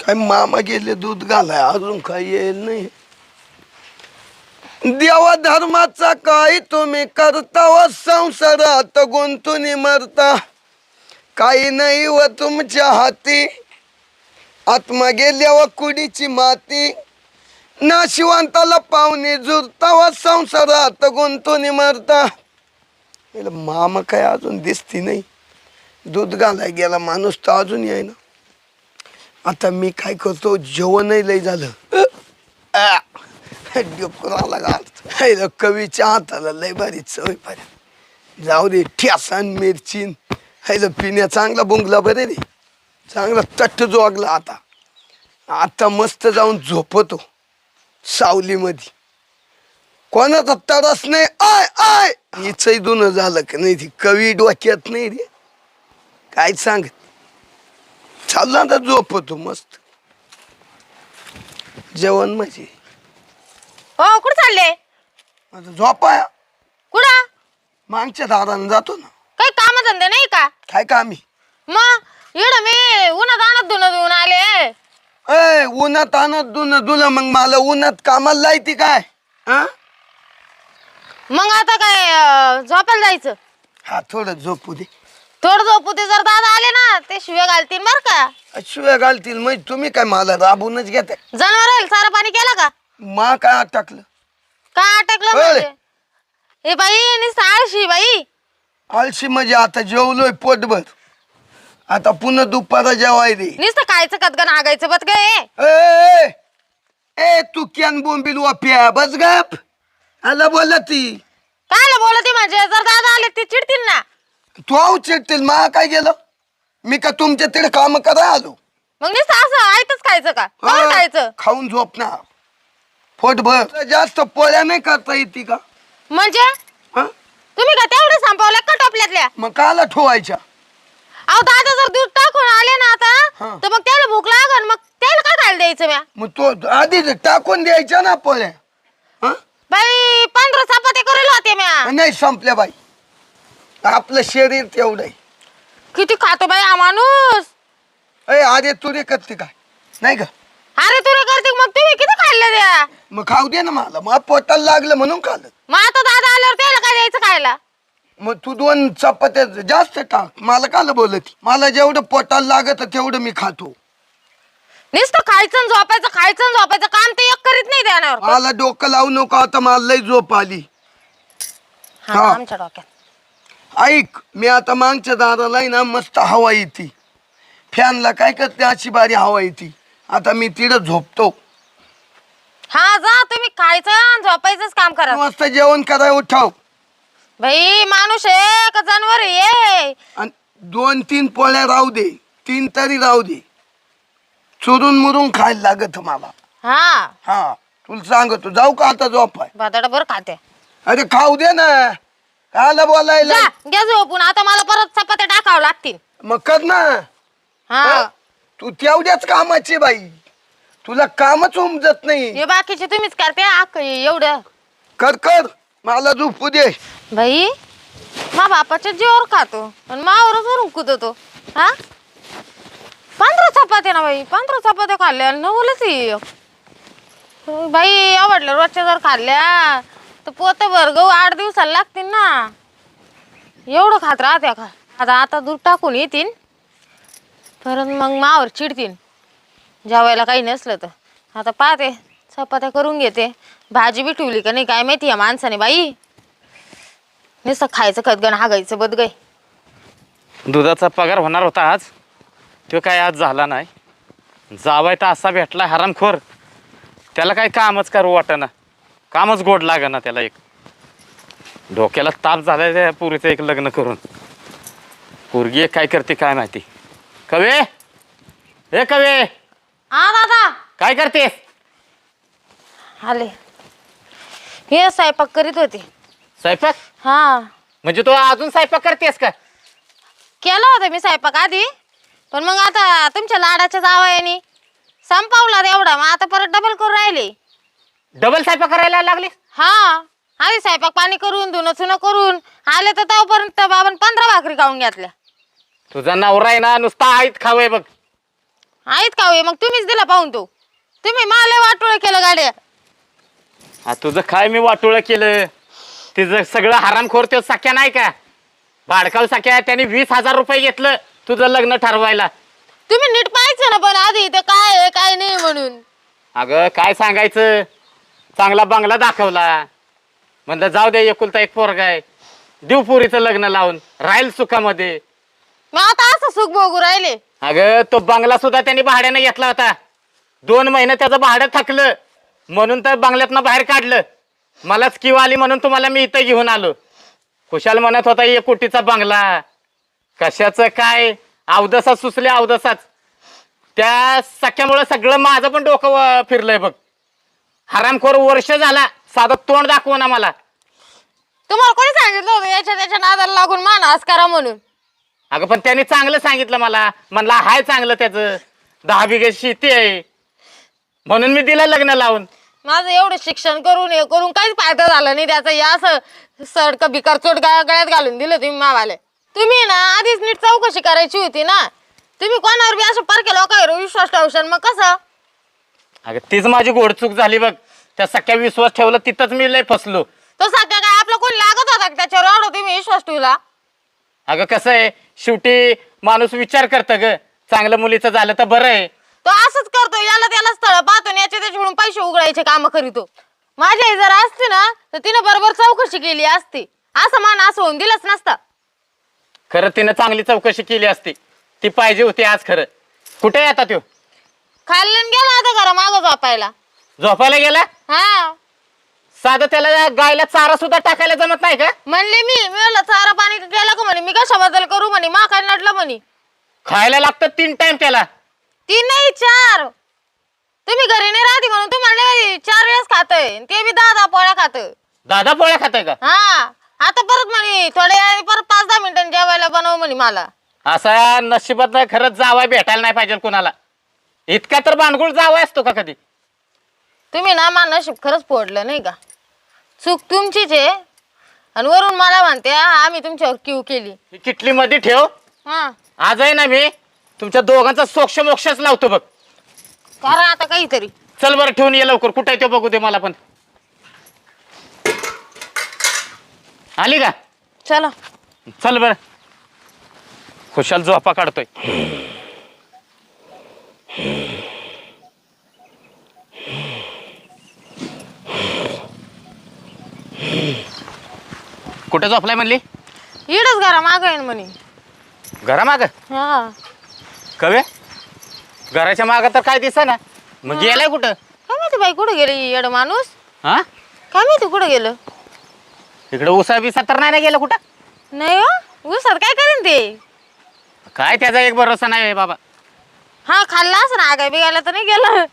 काय मामा गेले दूध घालाय अजून काही येईल नाही. देवा धर्माचा काही तुम्ही करता व संसारात गुंतून मरता. काही नाही व तुमच्या हाती आत्मा गेल्या व कुडीची माती. नाशिवंताला पाहुणे जुरता व संसारात गुंतून मरता. मामा काय अजून दिसती नाही. दूध घालाय गेला माणूस तर अजून येईना. आता मी काय करतो जेवणही लय झालं. डोकराला घालतो. कवीच्या हाताला लय भारी चव पाहिजे. जाऊ दे ठेसान मिरची हैल पिण्या चांगला बुंगला बरे रे. चांगला तट्ट जोगला आता. आता मस्त जाऊन झोपतो सावलीमध्ये. कोणाचा तरस नाही. आय आय हिचंही दुनं झालं का नाही. ती कवी डोक्यात नाही रे. काय सांग चालला आता झोपतो मस्त. जेवण म्हणजे हो कुठं चालले? आता झोपाया कुठं? मागच्या दारानं जातो ना. काही काम धंदे नाही का? काय कामी मग इकडं मी उन्हात आणत धुणं धुवून आले. ए उन्हात आणत दुनं दुला मग मला उन्हात कामाला लायती काय? हा मग आता काय झोपायला जायचं? हा थोडं झोपू दे. थोडं झोपू ते. जर दादा आले ना ते शिव्या घालतील बर का. शिव्या घालतील मग तुम्ही काय मला राबूनच घेते. जनावर सारा पाणी केलं का? मा काय अटकलं? काय अटकलं म्हणजे? हे बाई नुसतं आळशी बाई. आळशी म्हणजे आता जेवलोय पोटभर. आता पुन्हा दुपारा जेवाय दे. नुसतं खायचं कदगन हागायचं बत गे. ए ए तू कॅन बोंबील वाप्या बस गप. आला बोला ती काय बोलती म्हणजे? जर दादा आले ते चिडतील ना. तू आऊ चिडतील मा काय गेलं? मी का तुमच्या तिकडे काम करा आलो? मग नुसतं असं आयतच खायचं का? काय खायचं? खाऊन झोप ना पोटभर. जास्त पोळ्या नाही करता येते का? म्हणजे तुम्ही का तेवढे संपवल्या का टोपल्यातल्या? मग काला ठेवायच्या? अहो दादा जर दूध टाकून आले ना आता तर मग त्याला भूक लागल. मग त्याला काय खायला द्यायचं म्या? मग तो आधी टाकून द्यायच्या ना पोळ्या. बाई 15 चपात्या करेल होते म्या. नाही संपल्या बाई. आपलं शरीर तेवढं आहे. किती खातो बाई हा माणूस. अरे आधी तुरे करते काय नाही का? अरे तुला करते मग तुम्ही किती खाल्लं द्या? मग खाऊ दे ना मला. मग पोटाला लागलं म्हणून खाल्लं. मग आता दादा आल्यावर त्याला काय द्यायचं खायला? मग तू 2 चपात्या जास्त टाक. मला काल बोलत. मला जेवढं पोटाला लागत तेवढं मी खातो. नुसतं खायचं आणि झोपायचं खायचं आणि झोपायचं काम ते एक करीत नाही देणार. मला डोकं लावू नको आता. मला लई झोप आली. आमच्या डोक्यात ऐक मी आता मागच्या दाराला आहे ना मस्त हवा येते. फॅनला काय करते अशी बारी हवा येते. आता मी तिथं झोपतो. हा जा तुम्ही खायचं आणि झोपायचंच काम करा. मस्त जेवण कराय उठाव. भाई माणूस आहे का जानवर आहे? 2-3 पोळ्या राहू दे. 3 तरी राहू दे. चुरून मुरून खायला लागत मला. हा हा तुला सांगतो. जाऊ का आता झोपाय? बटाटा बरं खाते. अरे खाऊ दे ना. काला बोलायला घ्या झोपून. आता मला परत चपात्या टाकावं लागतील. मग कर ना. हा तू तेवढ्याच कामाची बाई. तुला कामच उमजत नाही. हे बाकीचे तुम्हीच करते एवढं. कर कर मला झोपू दे. भाई मा बापाच्या जीवावर खातो आणि मावरच वरून कुदतो. हा 15 चपात्या ना बाई. 15 चपात्या खाल्ल्या नवलच बाई. आवडलं रोजच्या जर खाल्ल्या तर पोत भर गहू 8 दिवसाला लागतील ना. एवढं खात राहत्या का? आता दूध टाकून येतील परत मग मावर चिडतील जेवायला काही नसलं तर. आता पाहते चपात्या करून घेते. भाजी बी ठेवली का नाही काय माहिती या माणसाने बाई. नुसतं खायचं खतगण हागायचं बदगय. दुधाचा पगार होणार होता आज. तो काय आज झाला नाही. जावाय तर असा भेटला हरामखोर. त्याला काय कामच करू वाटेना. कामच गोड लागेना त्याला. एक डोक्याला ताप झाला त्या पुरीचं एक लग्न करून. पोरगी एक काय करते काय माहिती. कवे हे कवे हा दादा काय करते? आले. हे स्वयंपाक करीत होते. स्वयंपाक? हा म्हणजे तू अजून स्वयंपाक करतेस का? केला होता मी स्वयंपाक आधी. पण मग आता तुमच्या लाडाच्या जावयानी संपवला एवढा. मग आता परत डबल करून राहिले. डबल स्वयंपाक करायला लागली? हा आधी स्वयंपाक पाणी करून धुणं चुणं करून आले तर तोपर्यंत बाबांनी 15 भाकरी खाऊन घेतल्या. तुझा नवरा आहे ना नुसता आईत खावे बघ. आहेत का होय? मग तुम्हीच दिला पाहून तो. तुम्ही मला वाटोळ केलं गाड्या. तुझं काय मी वाटोळं केलं? तिचं सगळं हरामखोर तो सख्या नाही का? भाडकाव सख्या त्याने 20,000 रुपये घेतलं तुझं लग्न ठरवायला. तुम्ही नीट पाहायचं ना पण आधी ते काय आहे काय नाही म्हणून. अगं काय सांगायचं, चांगला बंगला दाखवला, म्हणलं जाऊ दे एकुलता एक पोरगा आहे, देऊ पुरीचं लग्न लावून राहील सुखामध्ये. मग आता असं सुख भोगू राहिले. अगं तो बंगला सुद्धा त्यांनी भाड्याने घेतला होता. 2 महिने त्याचं भाडं थकलं म्हणून तर बंगल्यातनं बाहेर काढलं. मलाच किव आली म्हणून तुम्हाला मी इथं घेऊन आलो. खुशाल म्हणत होता 1 कोटीचा बंगला. कशाचं काय, अवदसाच सुचले अवदसाच. त्या सख्यामुळे सगळं माझं पण डोकं फिरलंय बघ. हरामखोर वर्ष झाला साधं तोंड दाखव ना मला. तुम्हाला कोणी सांगितलं होतं याच्या त्याच्या नादाला लागून मानास करा म्हणून? अगं पण त्यांनी चांगलं सांगितलं मला. म्हणला हाय चांगलं त्याचं, 10 बिघे शेती आहे म्हणून मी दिलं लग्न लावून. माझं एवढं शिक्षण करून हे करून काहीच फायदा झाला नाही त्याचा. या असं सडक बिकार चोट गळ्यात घालून दिलं तुम्ही मावाले. तुम्ही ना आधीच नीट चौकशी करायची होती ना. तुम्ही कोणावर बी असं परके लोकांवर विश्वास ठेवशाल मग कसं? अगं तीच माझी गोडचूक झाली बघ. त्या सख्या विश्वास ठेवला तिथंच मी लय फसलो. तो सध्या काय आपला कोण लागत होता का त्याच्यावर एवढं तुम्ही विश्वास ठेवला? अगं कसं आहे, शेवटी माणूस विचार करतं ग, चांगलं मुलीचं झालं तर बरं आहे. तो असंच करतो, याला त्याला स्थळ पाहतो आणि याच्या त्याच्याकडून पैसे उघडायचे काम करीतो. माझी आई जर असती ना तर तिनं बरोबर चौकशी केली असती. असं मान असं होऊन दिलंच नसतं. खरं तिनं चांगली चौकशी केली असती. ती पाहिजे होती आज. खरं कुठे आहे आता तो? खाल्लं गेला आता घरा मागं झोपायला. झोपायला गेला? हा साधं त्याला गायला चारा सुद्धा टाकायला जमत नाही का? म्हणले मी म्हणलं चारा पाणी केलं का म्हणे. मी कशाबद्दल करू म्हणे. मा काय नडलं म्हणे. खायला लागतं 3 टाइम त्याला. 3 नाही 4. तुम्ही घरी नाही राहते म्हणून तुम्हाला 4 वेळेस खातय. ते बी 10 पोळ्या खात. दादा पोळ्या खाताय का? हा आता परत म्हणे थोड्या वेळाने परत 5-10 मिनिटांनी जेवायला बनव म्हणे मला. असा नशिबात नाही खरंच जावाय भेटायला नाही पाहिजे कोणाला. इतका तर भांडगुळ जावाय असतो का कधी? तुम्ही ना मा नशीब खरंच फोडलं नाही का? चूक तुमचीच आहे आणि वरून मला म्हणते आम्ही तुमच्यावर क्यू केली. ही किटली मध्ये ठेव. हा आज आहे ना मी तुमच्या दोघांचा सोक्ष मोक्षच लावतो बघ. करा आता काहीतरी. चल बरं ठेवून ये लवकर. कुठे आहे ते बघू दे मला पण. आली का? चला चल बरं. खुशाल झोपा काढतोय. कुठे झोपलाय म्हणली? इडच घरा माग आहे म्हणे. घरा माग? हा कवे घराच्या माग तर काय दिसा ना. मग गेलाय कुठं? काय माहिती बाई कुठं गेलं येड माणूस. हा काय माहिती कुठं गेलं. इकडे उसा बिसा तर नाही ना गेलं कुठं? नाही हो उसात काय करेन ते. काय त्याचा एक भरोसा नाही बाबा. हा खाल्ला असं ना आगाय बिगायला तर नाही गेलं.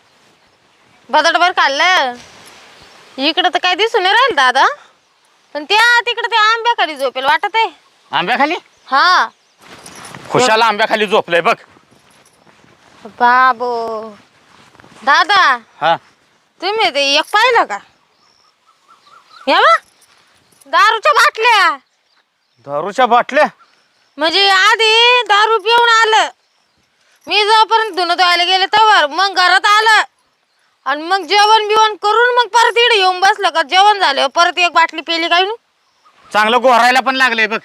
बटाटभर खाल्लं. इकडं तर काय दिसून नाही राहील दादा. पण त्या तिकडे त्या आंब्याखाली झोपेल वाटत आहे. आंब्याखाली? हा खुशाला आंब्याखाली झोपलंय बघ. बाबो दादा हा तुम्ही ते एक पाहिलं का? या बा दारूच्या बाटल्या. दारूच्या बाटल्या? म्हणजे आधी दारू पिऊन आलं. मी जोपर्यंत धुणं धुवायला गेले तेव्हा मग घरात आलं आणि मग जेवण बिवण करून मग परत इकडे येऊन बसलं का जेवण झालं परत एक बाटली पेली काय नु. चांगलं गोरायला पण लागलंय बघ.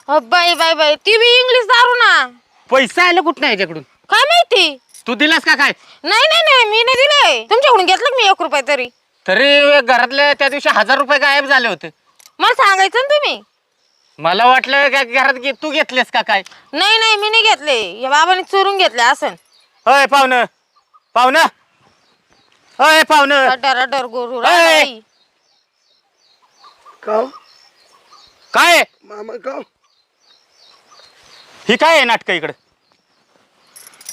बाई बाई बाई ती बी इंग्लिश दारू ना. पैसे आले कुठं याच्याकडून? काय माहिती. तू दिलास का काय? नाही नाही नाही मी नाही दिले. तुमच्याकडून घेतलं का मी 1 रुपये तरी? तरी घरातले त्या दिवशी 1000 रुपये गायब झाले होते. मला सांगायचं ना तुम्ही. मला वाटलं का घरात तू घेतलेस का काय? नाही नाही मी नाही घेतले. या बाबाने चोरून घेतले असं. अय पाहुणं पाहुणं अय पाहुणं. रडर गोरू अय. राई. काव काय मामा काव ही काय आहे नाटक इकडे?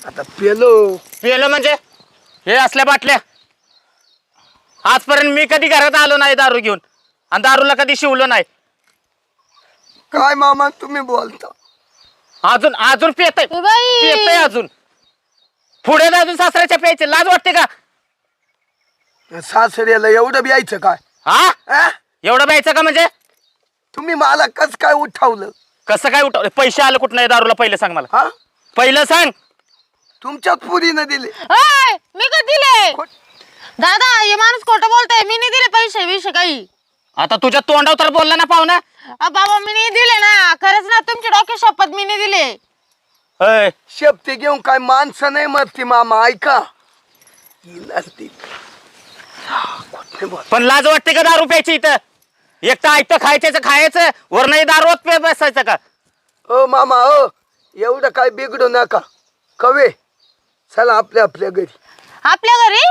आता पेलो. पिलं म्हणजे हे असल्या बाटल्या. आजपर्यंत मी कधी घरात आलो नाही दारू घेऊन आणि दारूला कधी शिवलो नाही. काय मामा तुम्ही बोलता? अजून अजून पियतय बाई. पियतय अजून. पुढे अजून सासऱ्याच्या प्यायचे लाज वाटते का? सासऱ्याला एवढं यायचं काय? हा हा? एवढं प्यायचं का म्हणजे? तुम्ही मला कस काय उठावलं? कसं काय उठवलं? पैसे आलं कुठं नाही दारूला? पहिलं सांग मला. हा पहिलं सांग. तुमच्याच पुरीनं दिले. ओय, मी का दिले? खोट- दादा हे माणूस खोटं बोलतोय. मी नाही दिले पैसे विषय काही. आता तुझ्या तोंडावर तर बोलला ना पाहुणा. बाबा मी नाही दिले ना. खरंच ना तुमची डोके शपथ मी नाही दिले. अय, शेपटी घेऊन काय माणसं नाही मरती मामा ऐका. ही नसती. खोटं बोल. पण लाज वाटते का दारू प्यायची इथं? एक तर ऐकतं खायचं वरनं दारू पे बसायचं का? ओ मामा ओ एवढं काय बिघडू नका. कवे चला आपल्या आपल्या घरी. आपल्या घरी?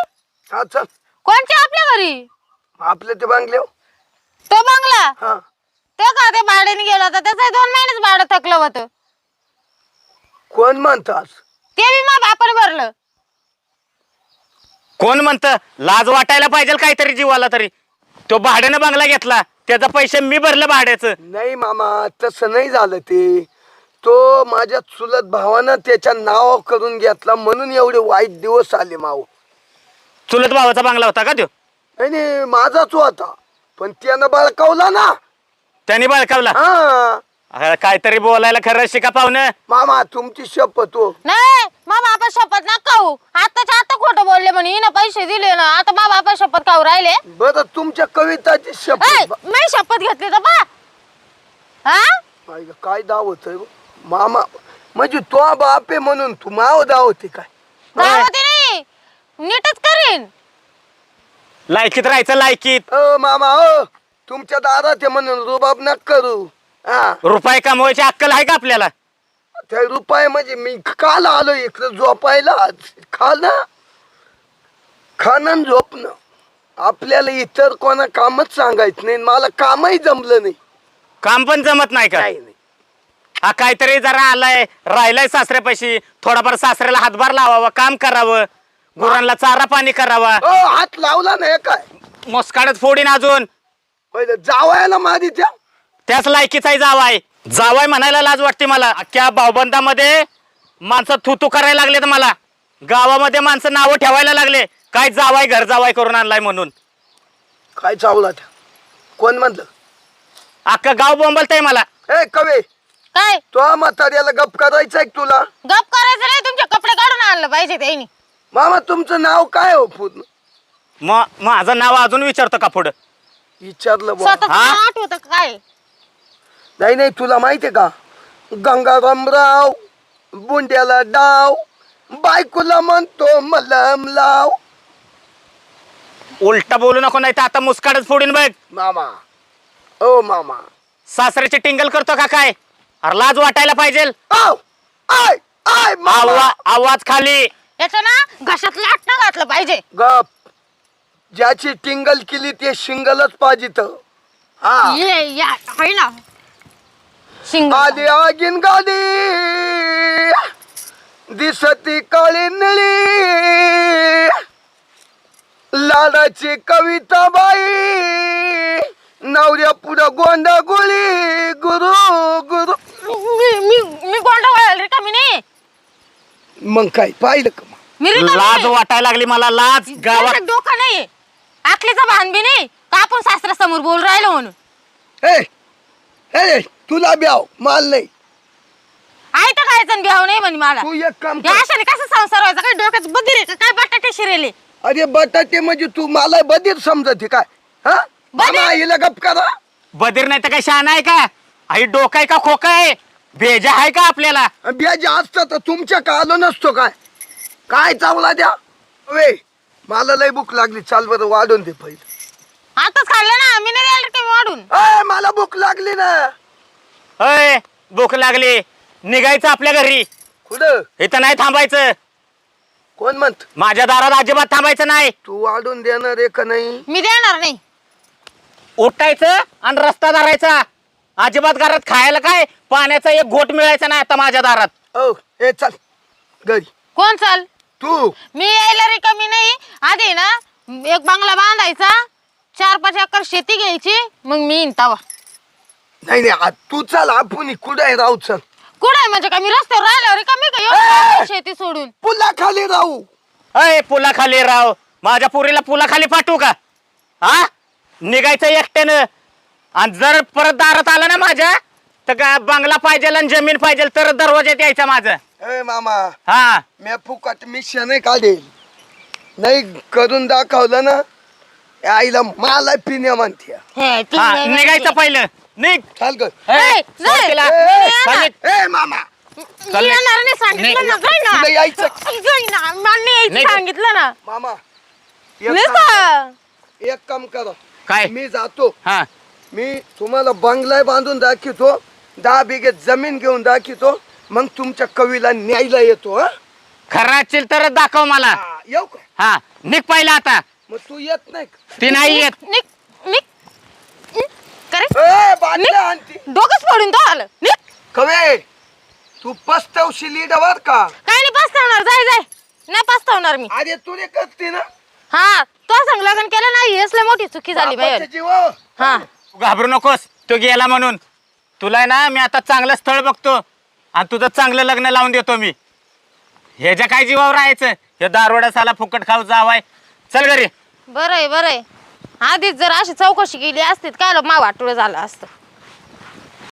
हा चल कोणच्या आपल्या घरी? आपल्या ते बांगले. तो बंगला हा तो का ते भाड्याने गेला होता त्याचं 2 महिनेच भाडं थकलं होतं. कोण म्हणतात? ते बी मा बापाने भरलं. कोण म्हणतं? लाज वाटायला पाहिजे काहीतरी जीवाला तरी. तो भाड्यानं बंगला घेतला त्याचा पैसे मी भरलं भाड्याचं. नाही मामा तसं नाही झालं ते. तो माझ्या चुलत भावानं त्याच्या नाव करून घेतला म्हणून एवढे वाईट दिवस आले माव. चुलत भावाचा बंगला होता का तो? नाही माझाच होता पण त्यानं बळकावला ना. त्याने बळकावला. हा काहीतरी बोलायला खरं शिका पाहुणं. मामा तुमची शपथ हो. नाही मा बापा शपथ ना खाऊ. आताच्या आता खोटं बोलले म्हणे हिनं पैसे दिले ना. आता मा बापा शपथ खाऊ राहिले. बरं तुमच्या कविताची ऐ, शपथ. मी शपथ घेतली तर बा. हा ऐका, काय दावत आहे मामा म्हणजे तो बाप आहे म्हणून तू माव दावते काय? गावात नाही नीटच करीन. लायकीत राहायचं लायकीत. मामा तुमच्या दारात आहे म्हणून रुबाब नका करू. हा रुपये कमवायची अक्कल आहे का आपल्याला? त्या रुपये म्हणजे मी काल आलो इकडं झोपायला. खाणं झोपणं आपल्याला इतर कोणा कामच सांगायचं नाही. मला कामही जमलं नाही. काम पण जमत नाही का? नाही हा काहीतरी जरा आलाय राहिलाय सासऱ्यापाशी थोडाफार सासऱ्याला हातभार लावावा काम करावं गुरांना चारा पाणी करावा. हात लावला नाही काय मोस्काडच फोडीन अजून. पहिलं जावायला माझी त्याच लायकीचाही जावाय. जावाय म्हणायला लाज वाटते मला. अख्ख्या भाऊबंदामध्ये माणसं थुतू करायला लागले तर मला गावामध्ये माणसं नावं ठेवायला लागले काय जावाय घर जावाय करून आणलाय म्हणून. काय चावला त्या कोण म्हणलं? अख्खा गाव बोंबलतय मला. ए कवे काय तो म्हाताऱ्याला गप करायचंय का तुला? गप करायचं नाही. तुमचे कपडे काढून आणलं पाहिजे त्यांनी. मामा तुमचं नाव काय हो पूर्ण? माझं नाव अजून विचारतो का पुढं? विचारलं बुवा. स्वतःच हा? नाव आठवतं का काय? नाही नाही तुला माहितीये का गंगारामराव बुंड्याला डाव बायकोला म्हणतो मलम लाव. उलटा बोलू नको नाही तर आता मुस्काडच फोडीन बघ. मामा ओ मामा सासऱ्याची टिंगल करतो का काय? अरे लाज वाटायला पाहिजे. आव आय आय मामा आवाज खाली. याचं ना घशात लाटणं घातलं पाहिजे. गप ज्याची टिंगल केली ते शिंगलच पाहिजे. हा ये या आहे ना शिंग. आली आगीन गाडी दिसती काळी निळी लाडाची कविता बाई नवऱ्या पुढं गोंडा गोळी गुरु गुरु. मी गोंडा वळाल रे का मी नाही. मग काय पाहिलं का? मी रिकामी लाज नाही. वाटायला लागली मला. लाज गावात तुमचं डोकं नाही आखलीचा भान बी नाही का आपण सासऱ्यासमोर बोल राहिलो म्हणून. ए ए तुला ब्याव माल नाही. आहे तर खायचं ब्याव नाही म्हणे मला. तू एक काम या कर. अशाने कसं संसार व्हायचा? काय डोक्यात बधीर आहे का काय? बटाटे शिरेले अरे बटाटे म्हणजे तू मला बधीर समजते काय? हा बधीर? मामा हिला गप करा. बधीर नाही तर काय शान आहे का? आई डोका आहे का खोका आहे? भेजा आहे का आपल्याला? ब्याज असतं तर तुमच्या का आलो नसतो काय? काय चावला द्या वे मला लय भूक लागली. चाल बरं वाढून दे पहिलं. आताच खाल्लं ना. मी नाही द्यायला कमी वाढून. मला भूक लागली ना. अय भूक लागली निघायचं आपल्या घरी. कुठं? इथं नाही थांबायचं. कोण म्हणत? माझ्या दारात अजिबात थांबायचं नाही. तू वाढून देणार आहे का नाही? मी देणार नाही. उठायचं आणि रस्ता धरायचा. अजिबात घरात खायला काय पाण्याचा एक घोट मिळायचा नाही आता माझ्या दारात. ओ ए चल घरी. कोण चाल? तू मी यायला रे कमी नाही. आधी ना एक बंगला बांधायचा 4-5 एकर शेती घ्यायची मग मी येईन तवा. नाही नाही तू चल आपण कुठं आहे राहू चल. कुठे म्हणजे का मी रस्त्यावर राहिल्यावर रे कमी का एवढं शेती सोडून. पुला खाली राहू. अय पुला खाली राव. माझ्या पुरीला पुला खाली पाठवू का? हा निघायचं एकट्यानं. आणि जर परत दारात आलं ना माझ्या तर बंगला पाहिजे आणि जमीन पाहिजे तर दरवाज्यात यायचं माझं. ए मामा हा मी फुकट मिशन काढेल नाही करून दाखवलं ना या आईला मला पिण्या म्हणते हे, ती हा नाही निघायचं म्हणते. पहिलं निघ चाल ग ए, ए, सोड नाही. तिला. ए, सांगित- ए मामा मी येणार नाही सांगितलं ना जाई ना तुला यायचं जाई ना मला नाही नाही यायचं तर- सांगितलं ना मामा नाही का? एक काम करा काय मी जातो हा मी तुम्हाला बंगला बांधून दाखवतो 10 बिघे जमीन घेऊन दाखवतो मग तुमच्या कवीला न्यायला येतो हा खरं असेल तरच दाखव मला हा, येऊ का हा निघ पहिला आता मग तू येत नाही का? ती नाही येत निक निक करे ए, बाटल्या आणती डोकंच फोडून तो आलं निक कवे तू पस्तवशी लीडवर का काय नाही पस्तावणार जाय जाय नाही पस्तावणार मी अरे तुले करते ना हा तो संग लग्न केलं नाही हेच लय मोठी चुकी झाली बापाच्या बाई जीवावर. हा तू घाबरू नकोस तो गेला म्हणून तुला आहे ना मी आता चांगलं स्थळ बघतो आणि तुझं चांगलं लग्न लावून देतो मी ह्याच्या काय जीवावर राहायचं हे दारोडा साला फुकट खाऊ जावाय चल घरी बरं आहे आधीच जर अशी चौकशी केली असती तर काय मा वाटोळं झालं असतं